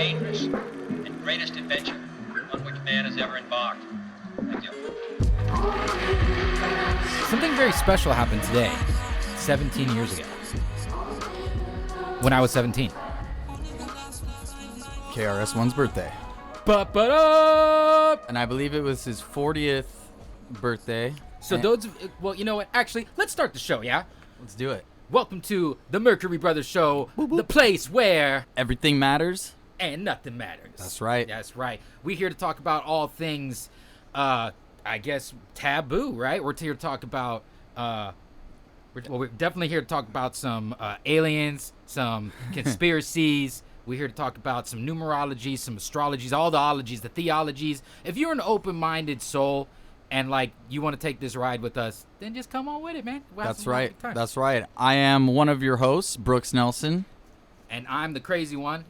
dangerous and greatest adventure on which man has ever embarked. Thank you. Something very special happened today, 17 years ago, when I was 17. KRS-One's birthday. Ba-ba-da! And I believe it was his 40th birthday. So those, well, you know what? Actually, let's start the show, yeah? Let's do it. Welcome to the Mercury Brothers Show, the place where Everything matters. and nothing matters. That's right. That's right. We're here to talk about all things, I guess, taboo, right? We're here to talk about, we're definitely here to talk about some aliens, some conspiracies. We're here to talk about some numerology, some astrologies, all the ologies, the theologies. If you're an open-minded soul and, like, you want to take this ride with us, then just come on with it, man. We'll That's right. That's right. I am one of your hosts, Brooks Nelson. And I'm the crazy one,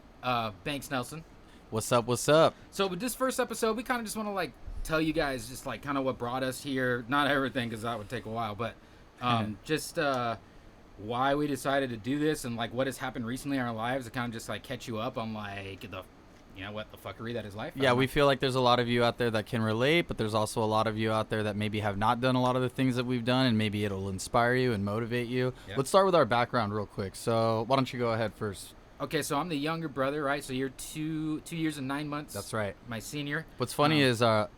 Banks Nelson. What's up? What's up? So with this first episode, we kind of just want to, like, tell you guys just, like, kind of what brought us here. Not everything, because that would take a while, but just why we decided to do this and, like, what has happened recently in our lives to kind of just, like, catch you up on, like, the, you know, what the fuckery that is life. Yeah, we feel like there's a lot of you out there that can relate, but there's also a lot of you out there that maybe have not done a lot of the things that we've done, and maybe it'll inspire you and motivate you. Yep. Let's start with our background real quick. So why don't you go ahead first? Okay, so I'm the younger brother, right? So you're 2 years and 9 months. That's right. My senior. What's funny is our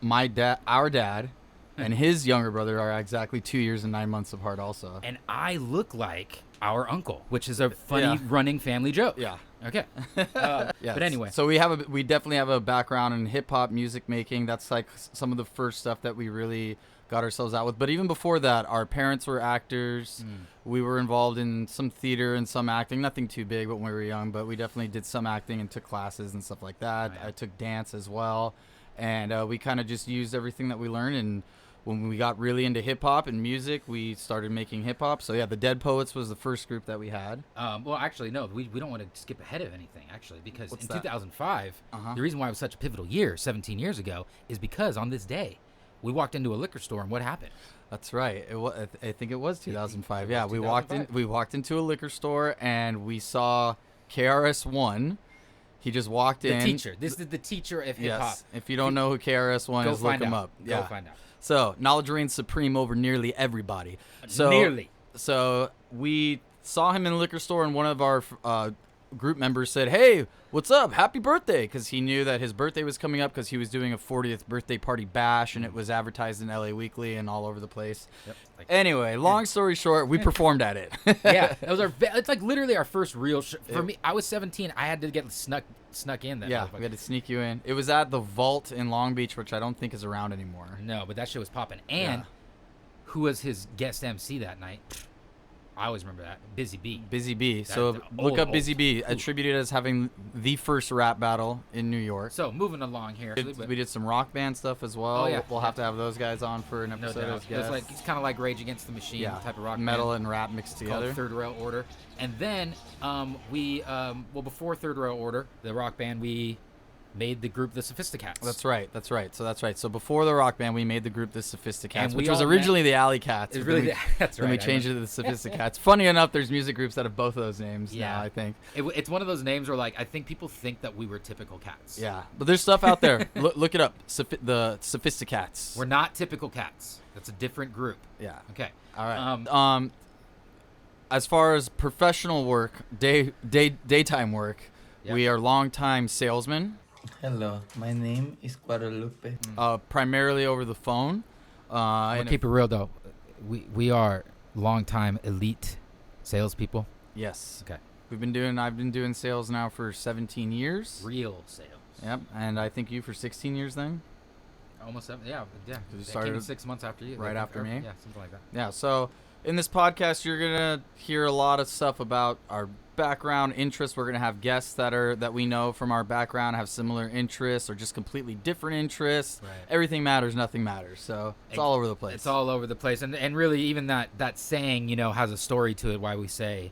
dad, and his younger brother are exactly 2 years and 9 months apart also. And I look like our uncle, which is a funny running family joke. Yeah. Okay. Yeah. But anyway. So we definitely have a background in hip hop music making. That's like some of the first stuff that we really got ourselves out with. But even before that, our parents were actors. We were involved in some theater and some acting. Nothing too big when we were young, but we definitely did some acting and took classes and stuff like that. Oh, yeah. I took dance as well. And we kind of just used everything that we learned. And when we got really into hip hop and music, we started making hip hop. So yeah, the Dead Poets was the first group that we had. Well, actually, no, we don't want to skip ahead of anything, actually, because What's in that? 2005, the reason why it was such a pivotal year, 17 years ago, is because on this day, we walked into a liquor store, and what happened? That's right. I think it was 2005. It Yeah, was we 2005. we walked into a liquor store and we saw KRS-One. He just walked in. The teacher. This is the teacher of hip hop. Yes. If you don't know who KRS-One is, look him up. Go find out. So, knowledge reigns supreme over nearly everybody. So, Nearly. So, we saw him in the liquor store, and one of our group members said, "Hey, what's up? Happy birthday!" Because he knew that his birthday was coming up because he was doing a 40th birthday party bash, and it was advertised in LA Weekly and all over the place. Yep. Anyway, long story short, we performed at it. Yeah, it was it's like literally our first real show. For me, I was 17. I had to get snuck in that. Yeah, we had to sneak you in. It was at the Vault in Long Beach, which I don't think is around anymore. No, but that shit was popping. And who was his guest MC that night? I always remember that. Busy B. Busy B. That- So look up Busy B. Ooh. Attributed as having the first rap battle in New York. So moving along here. We did some rock band stuff as well. Oh, yeah. We'll have to have those guys on for an No episode doubt. as guests. It's kind of like Rage Against the Machine type of rock metal band. and rap mixed It's called together. Third Rail Order. And then before Third Rail Order, the rock band, we made the group the Sophisticats. That's right. So before the rock band, we made the group the Sophisticats, And we which was all originally the Alley Cats. It's but really then that's right. Then we I changed it to the Sophisticats. Funny enough, there's music groups that have both of those names Yeah. now, I think. It's one of those names where, like, I think people think that we were typical cats. Yeah, but there's stuff out there. Look it up. The Sophisticats. We're not typical cats. That's a different group. Yeah. Okay. All right. As far as professional work, daytime work, Yep. we are longtime salesmen. Hello, my name is Guadalupe. Primarily over the phone. We'll keep it real though. We are longtime elite salespeople. Yes. Okay. I've been doing sales now for 17 years. Real sales. Yep. And I think you for 16 years then. Almost 7. Yeah. You It started came in 6 months after you. right after me? Yeah, something like that. Yeah. So in this podcast, you're gonna hear a lot of stuff about our background interests. We're gonna have guests that we know from our background have similar interests or just completely different interests. Right. Everything matters, nothing matters. So it's all over the place. It's all over the place, and really even that saying, you know, has a story to it. Why we say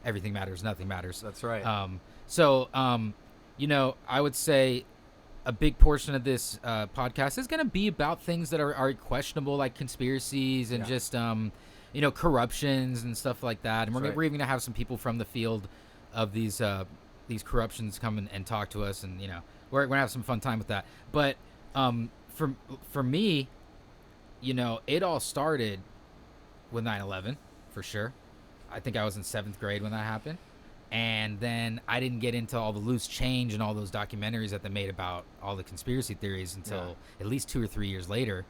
everything matters, nothing matters. That's right. You know, I would say a big portion of this podcast is going to be about things that are questionable, like conspiracies and just you know, corruptions and stuff like that. And we're even going to have some people from the field of these these corruptions come and talk to us, and we're gonna have some fun time with that. But for me, it all started with 9/11 for sure. I think I was in 7th grade when that happened. And then I didn't get into all the loose change and all those documentaries that they made about all the conspiracy theories until at least 2 or 3 years later.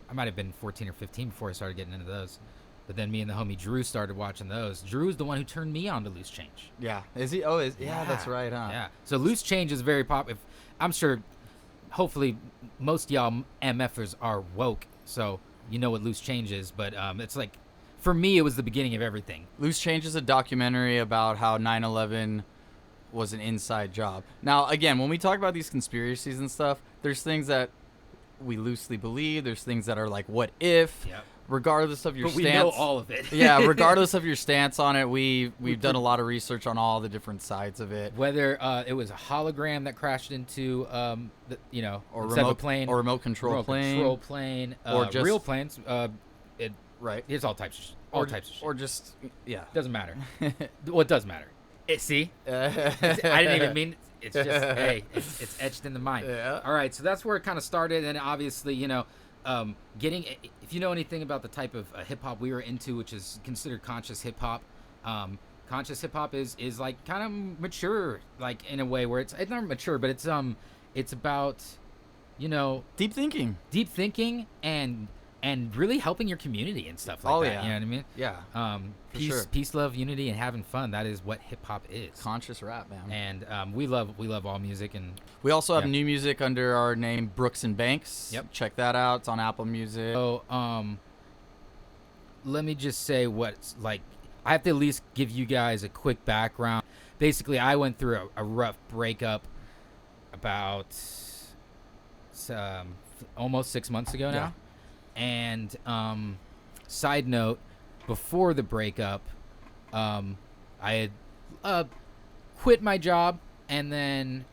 I might have been 14 or 15 before I started getting into those. But then me and the homie Drew started watching those. Drew's the one who turned me on to loose change. Yeah. Is he? Oh, yeah, that's right, huh? Yeah. So loose change is very popular. I'm sure, hopefully, most y'all MFers are woke, so you know what loose change is. But it's like, for me, it was the beginning of everything. Loose Change is a documentary about how 9/11 was an inside job. Now, again, when we talk about these conspiracies and stuff, there's things that we loosely believe. There's things that are like, what if? Yep. Regardless of your But we stance. know all of it. Yeah, regardless of your stance on it, we've done a lot of research on all the different sides of it. Whether it was a hologram that crashed into, or instead of a plane, or remote control plane, or just real planes. Right. It's all types of shit. Or just, yeah. Doesn't matter. Well, it does matter. See? I didn't even mean. It's just, hey, it's etched in the mind. Yeah. All right, so that's where it kind of started, and obviously, getting, if you know anything about the type of hip hop we were into, which is considered conscious hip hop. Conscious hip hop is like kind of mature, like in a way where it's not mature, but it's about, deep thinking and really helping your community and stuff like that. Yeah. You know what I mean? Yeah. Peace, love, unity, and having fun. That is what hip hop is. Conscious rap, man. And we love all music, and we also have new music under our name Brooks and Banks. Yep. Check that out. It's on Apple Music. So let me just say what's like. I have to at least give you guys a quick background. Basically, I went through a rough breakup about almost 6 months ago now. Yeah. And side note, before the breakup, I had quit my job and then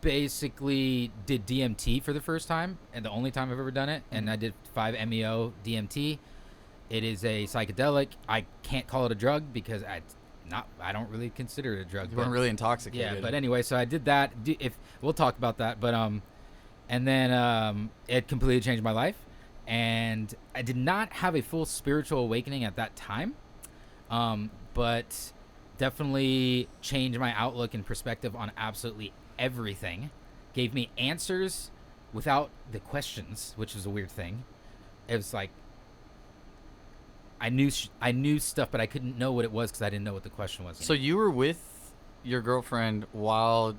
basically did DMT for the first time, and the only time I've ever done it. And I did 5-MeO DMT. It is a psychedelic. I can't call it a drug because I don't really consider it a drug. You weren't really intoxicated. Yeah, but anyway, so I did that. If we'll talk about that, but and then it completely changed my life, and I did not have a full spiritual awakening at that time, but definitely changed my outlook and perspective on absolutely everything. Gave me answers without the questions, which was a weird thing. It was like I knew stuff, but I couldn't know what it was because I didn't know what the question was. So you were with your girlfriend when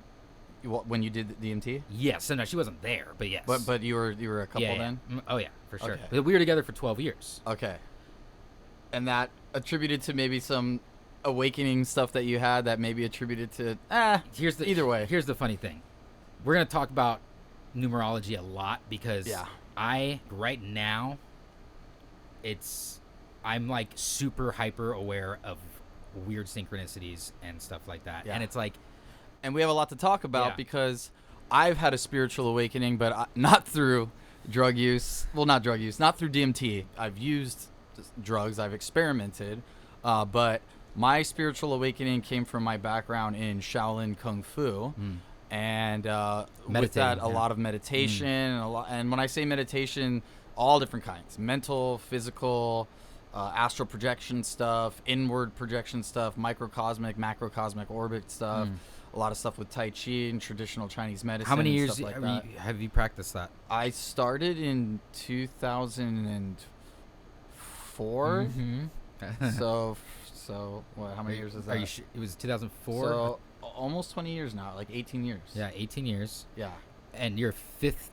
you did the DMT? Yes. So no, she wasn't there, but yes. But you were a couple then? Oh yeah, for sure. Okay. But we were together for 12 years. Okay. And that attributed to maybe some awakening stuff that you had that maybe attributed to either way. Here's the funny thing. We're going to talk about numerology a lot because right now I'm like super hyper aware of weird synchronicities and stuff like that. Yeah. And it's like, and we have a lot to talk about because I've had a spiritual awakening, but not through drug use. Well, not drug use, not through DMT. I've used drugs, I've experimented, but my spiritual awakening came from my background in Shaolin Kung Fu. And with that, a lot of meditation, and when I say meditation, all different kinds: mental, physical, astral projection stuff, inward projection stuff, microcosmic, macrocosmic orbit stuff, a lot of stuff with Tai Chi and traditional Chinese medicine. How many years stuff have you practiced that? I started in 2004. So what? How many years is that? It was 2004. So almost 20 years now, like 18 years. Yeah, 18 years. Yeah. And you're fifth.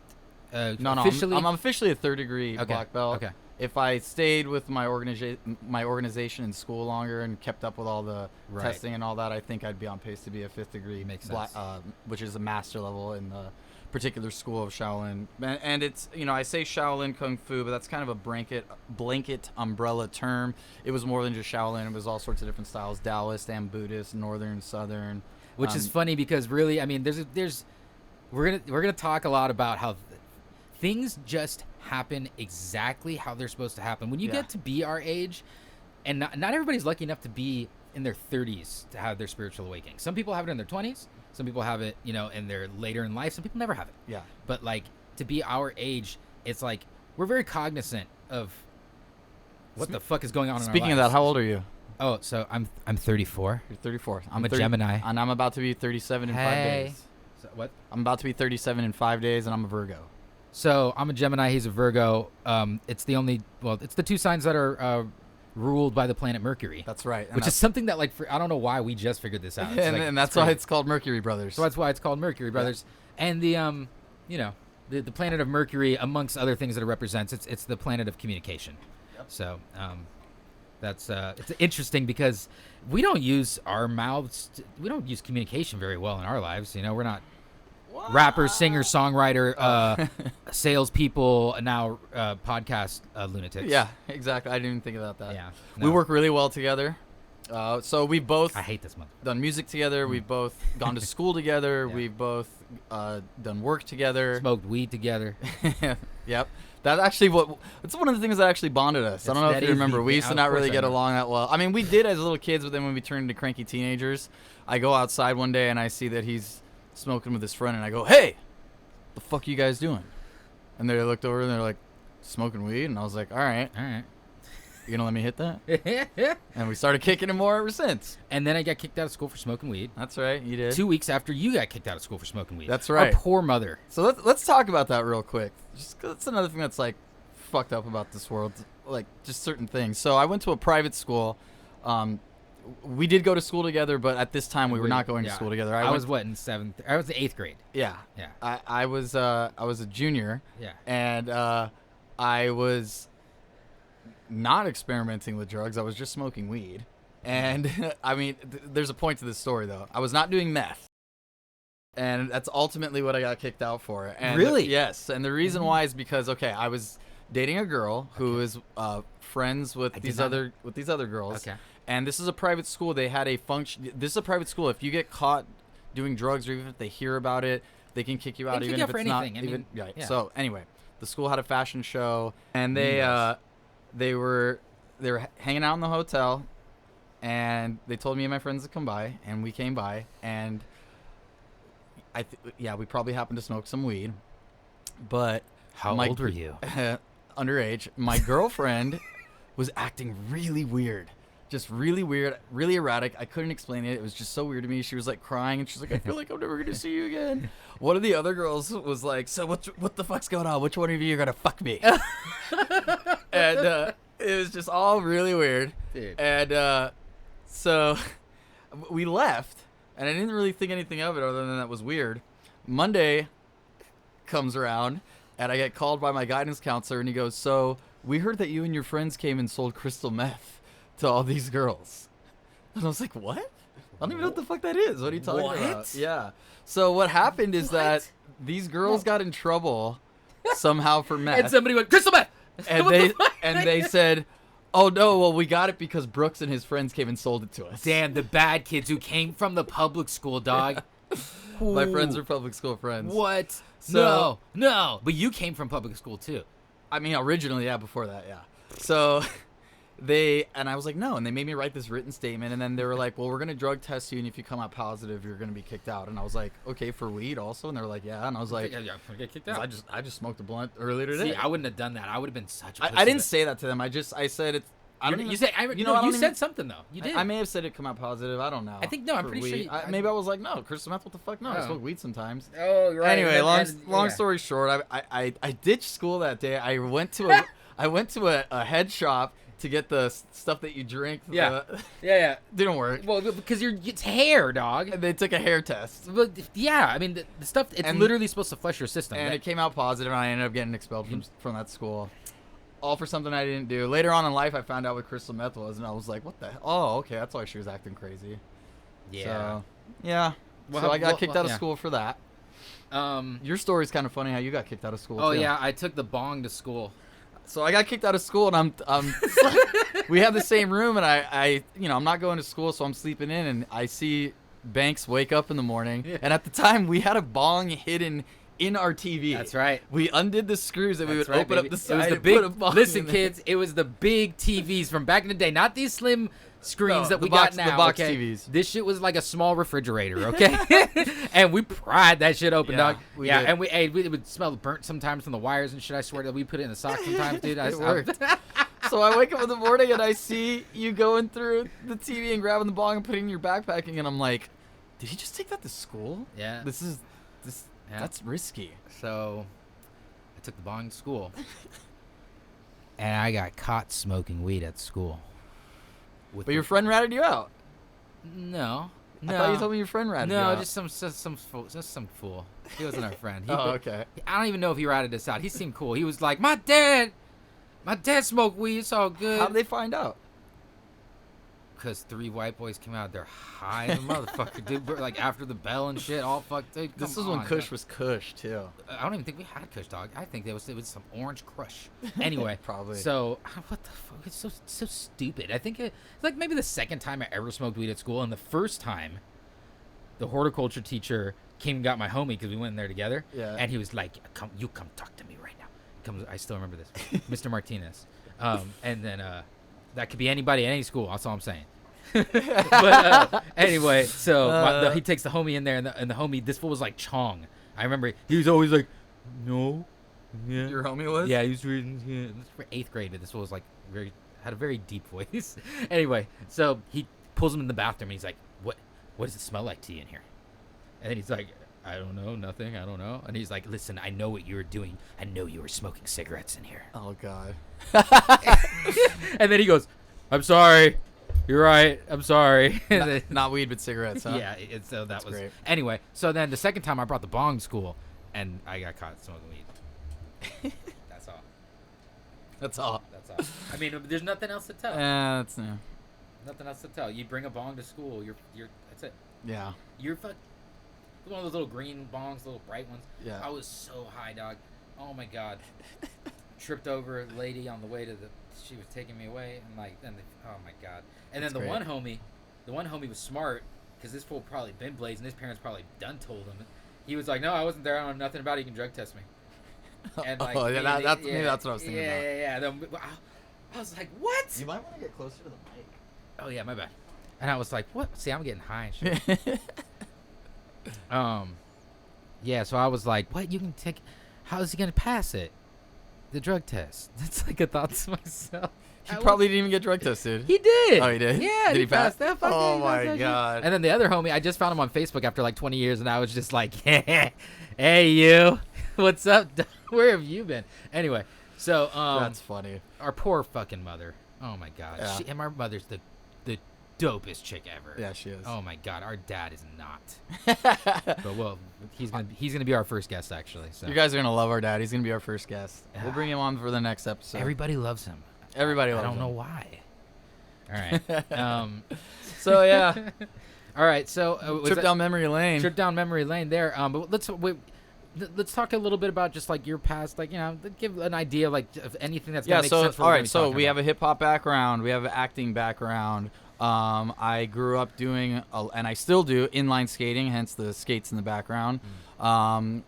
No, officially? I'm officially a third degree black belt. Okay. If I stayed with my organization in school longer and kept up with all the testing and all that, I think I'd be on pace to be a fifth degree black, which is a master level in the particular school of Shaolin. And it's, I say Shaolin Kung Fu, but that's kind of a blanket umbrella term. It was more than just Shaolin. It was all sorts of different styles: Taoist and Buddhist, Northern, Southern. Which is funny because really, I mean, we're gonna talk a lot about how things just happen exactly how they're supposed to happen. When you get to be our age, and not everybody's lucky enough to be in their 30s to have their spiritual awakening. Some people have it in their 20s. Some people have it, in their later in life. Some people never have it. Yeah. But like to be our age, it's like we're very cognizant of what the fuck is going on. Speaking in of our that, lives. how old are you? Oh, so I'm 34. You're 34. I'm a Gemini. And I'm about to be 37 in 5 Hey. days. So what? I'm about to be 37 in 5 days, and I'm a Virgo. So I'm a Gemini. He's a Virgo. It's the two signs that are ruled by the planet Mercury. That's right. Which is something that I don't know why we just figured this out. And that's why it's called Mercury Brothers. So that's why it's called Mercury Brothers. Yeah. And the planet of Mercury, amongst other things that it represents, it's the planet of communication. Yep. So that's it's interesting because we don't use our mouths. We don't use communication very well in our lives. We're not rappers, singers, songwriter, salespeople, now podcast lunatics. Yeah, exactly. I didn't even think about that. Yeah, we work really well together. So we both I hate this month. done music together. We've both gone to school together. Yeah. We've both done work together. Smoked weed together. Yep. That's actually it's one of the things that actually bonded us. I don't know if you remember. We used to not really get along that well. I mean, we did as little kids, but then when we turned into cranky teenagers, I go outside one day and I see that he's smoking with his friend, and I go, "Hey, the fuck are you guys doing?" And they looked over and they're like, "Smoking weed," and I was like, "All right, you gonna let me hit that?" And we started kicking it more ever since. And then I got kicked out of school for smoking weed. That's right, you did. 2 weeks after you got kicked out of school for smoking weed. That's right. Our poor mother. So let's talk about that real quick. Just 'cause it's another thing that's like fucked up about this world, like just certain things. So I went to a private school. We did go to school together, but at this time we were not going to school together. I was in seventh? I was in 8th grade. Yeah. Yeah. I was a junior. Yeah. And I was not experimenting with drugs. I was just smoking weed. And I mean, there's a point to this story though. I was not doing meth. And that's ultimately what I got kicked out for. And really? Yes. And the reason why is because I was dating a girl who is friends with these other girls. Okay. And this is a private school. They had a function. This is a private school. If you get caught doing drugs, or even if they hear about it, they can kick you out. Even if it's not even. Right. Yeah. So anyway, the school had a fashion show, and they were hanging out in the hotel, and they told me and my friends to come by, and we came by, and we probably happened to smoke some weed, but how old were you? Underage. My girlfriend was acting really weird. Just really weird, really erratic. I couldn't explain it. It was just so weird to me. She was like crying, and she's like, "I feel like I'm never gonna see you again." One of the other girls was like, "So what the fuck's going on? Which one of you are gonna fuck me?" And it was just all really weird. Dude. And so we left, and I didn't really think anything of it other than that was weird. Monday comes around, and I get called by my guidance counselor, and he goes, "So we heard that you and your friends came and sold crystal meth to all these girls." And I was like, "What? I don't even know what the fuck that is. What are you talking about?" Yeah. So what happened is that these girls got in trouble somehow for meth. And somebody went, "Crystal meth!" And they said, "Oh no, well we got it because Brooks and his friends came and sold it to us." Damn, the bad kids who came from the public school, dog. My friends are public school friends. What? So- No. But you came from public school too. I mean, originally, yeah, before that, yeah. So I was like, no, and they made me write this written statement, and then they were like, "Well, we're gonna drug test you, and if you come out positive, you're gonna be kicked out." And I was like, "Okay, for weed also?" And they were like, "Yeah," and I was like, Yeah, get kicked out. I just smoked a blunt earlier today. See, I wouldn't have done that. I would have been such a pussy. I didn't say that to them. I said it's. I don't even, you said you said something though. You did. I may have said it come out positive. I don't know. I think no. I'm for pretty weed. sure. Maybe I was like, no, crystal meth. What the fuck? No, I Oh. smoke weed sometimes. Oh, right. Anyway, long story short, I ditched school that day. I went to a head shop to get the stuff that you drink. Yeah. Yeah. Didn't work. Well, because it's hair, dog. And they took a hair test. But yeah, I mean the stuff. It's literally supposed to flush your system. And it came out positive, and I ended up getting expelled from that school. All for something I didn't do. Later on in life, I found out what crystal meth was, and I was like, "What the? Oh, okay, that's why she was acting crazy." Yeah. So, yeah. Well, So I got kicked out of yeah. school for that. Um. Your story's kind of funny how you got kicked out of school. Oh too. yeah, I took the bong to school. So I got kicked out of school, and I'm we have the same room, and I'm not going to school, so I'm sleeping in, and I see Banks wake up in the morning, and at the time we had a bong hidden in our TV. That's right. We undid the screws and we That's would right, open baby. up the It side was the and big. put a bong Listen, in there. kids, it was the big TVs from back in the day, not these slim screens No, that we the box- got now. the box okay? TVs. This shit was like a small refrigerator, okay? And we pried that shit open, Yeah, dog. we Yeah, did. and it would smell burnt sometimes from the wires and shit. I swear that we put it in the socks sometimes, dude. It worked. So I wake up in the morning and I see you going through the TV and grabbing the bong and putting it in your backpacking, and I'm like, did he just take that to school? Yeah. Yeah. That's risky. So I took the bong to school, and I got caught smoking weed at school. But your friend ratted you out. No. I thought you told me your friend ratted you No, out. just some fool. He wasn't our friend. Oh, okay. I don't even know if he ratted us out. He seemed cool. He was like, my dad smoked weed. It's all good. How'd they find out? Because 3 white boys came out there high as a motherfucker, dude. We're, like after the bell and shit, all fucked. Dude, This come was when on, Kush dog. was Kush too. I don't even think we had Kush, dog. I think it was some orange crush. Anyway, Probably. So what the fuck? It's so stupid. I think it's like maybe the second time I ever smoked weed at school, and the first time, the horticulture teacher came and got my homie because we went in there together. Yeah. And he was like, "Come talk to me right now." I still remember this, Mr. Martinez. And then that could be anybody at any school. That's all I'm saying. But anyway, so he takes the homie in there, and the homie, this fool was like Chong. I remember he was always like, no, yeah. Your homie was? Yeah, he was reading. Yeah. This was for 8th grade, but this fool was like had a very deep voice. Anyway, so he pulls him in the bathroom, and he's like, what does it smell like to you in here? And then he's like, I don't know, nothing, I don't know. And he's like, listen, I know what you were doing. I know you were smoking cigarettes in here. Oh God. And then he goes, I'm sorry. You're right. I'm sorry. Not weed, but cigarettes, huh? Yeah, so that That's was great. Anyway, so then the second time I brought the bong to school, and I got caught smoking weed. That's all. That's all. That's all. I mean, there's nothing else to tell. That's Nothing else to tell. You bring a bong to school. You're. That's it. yeah. You're one of those little green bongs, little bright ones. Yeah. I was so high, dog. Oh my God. Tripped over a lady on the way to she was taking me away, and oh my God. And That's then the great. one homie was smart, because this fool probably been blazing. His parents probably done told him. He was like, no, I wasn't there. I don't know nothing about it. You can drug test me. And Maybe that's what I was thinking about. Yeah. Then I was like, what? You might want to get closer to the mic. Oh yeah, my bad. And I was like, what? See, I'm getting high and shit. Yeah, so I was like, what? You can take. How is he gonna pass it? The drug test. That's like a thought to myself. He probably didn't even get drug tested. He did. Oh, he did? Yeah, Did he pass? passed that. Fuck yeah, Oh he passed my that shit. God. And then the other homie, I just found him on Facebook after like 20 years, and I was just like, hey you, what's up? Where have you been? Anyway, so That's funny. our poor fucking mother. Oh my God. Yeah. And my mother's the dopest chick ever. Yeah, she is. Oh my God, our dad is not. But well, he's gonna be our first guest actually. So You guys are gonna love our dad. He's gonna be our first guest. We'll bring him on for the next episode. everybody loves him. Everybody loves I don't him. know why. All right. So yeah, All right. So trip down memory lane. Trip down memory lane there. But let's talk a little bit about just like your past, like give an idea like of anything that's gonna make sense for all what we're right. So talking we about. have a hip hop background. We have an acting background. I grew up doing, and I still do, inline skating, hence the skates in the background. And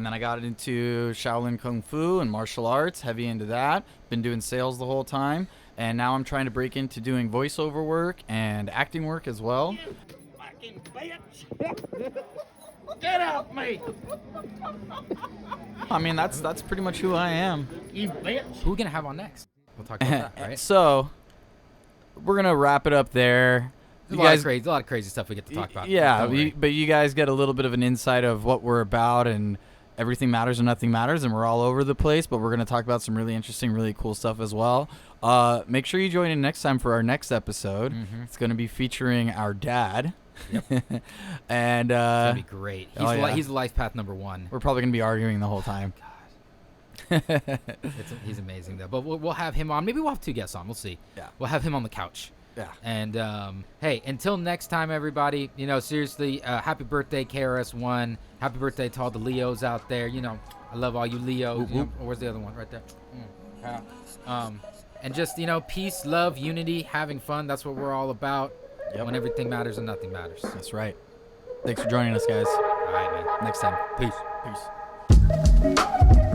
then I got into Shaolin Kung Fu and martial arts, heavy into that. Been doing sales the whole time. And now I'm trying to break into doing voiceover work and acting work as well. You fucking bitch! Get off me! I mean, that's pretty much who I am. You bitch! Who are we gonna have on next? We'll talk about that, right? So we're gonna wrap it up there. There's a lot of crazy stuff we get to talk about. Yeah, Don't worry. but you guys get a little bit of an insight of what we're about, and everything matters and nothing matters, and we're all over the place, but we're going to talk about some really interesting, really cool stuff as well. Make sure you join in next time for our next episode. Mhm. It's going to be featuring our dad. Yep. And That'd be great. yeah. He's life path number 1. we're probably going to be arguing the whole time. He's amazing though. But we'll have him on. Maybe we'll have 2 guests on. We'll see. Yeah. We'll have him on the couch. Yeah. And hey, until next time, everybody. Seriously, happy birthday, KRS-One. Happy birthday to all the Leos out there. I love all you Leos. Whoop, whoop. Where's the other one? Right there. And just peace, love, unity, having fun. That's what we're all about. Yep. When everything matters and nothing matters. That's right. Thanks for joining us, guys. All All right, man. Next time. Peace. Peace.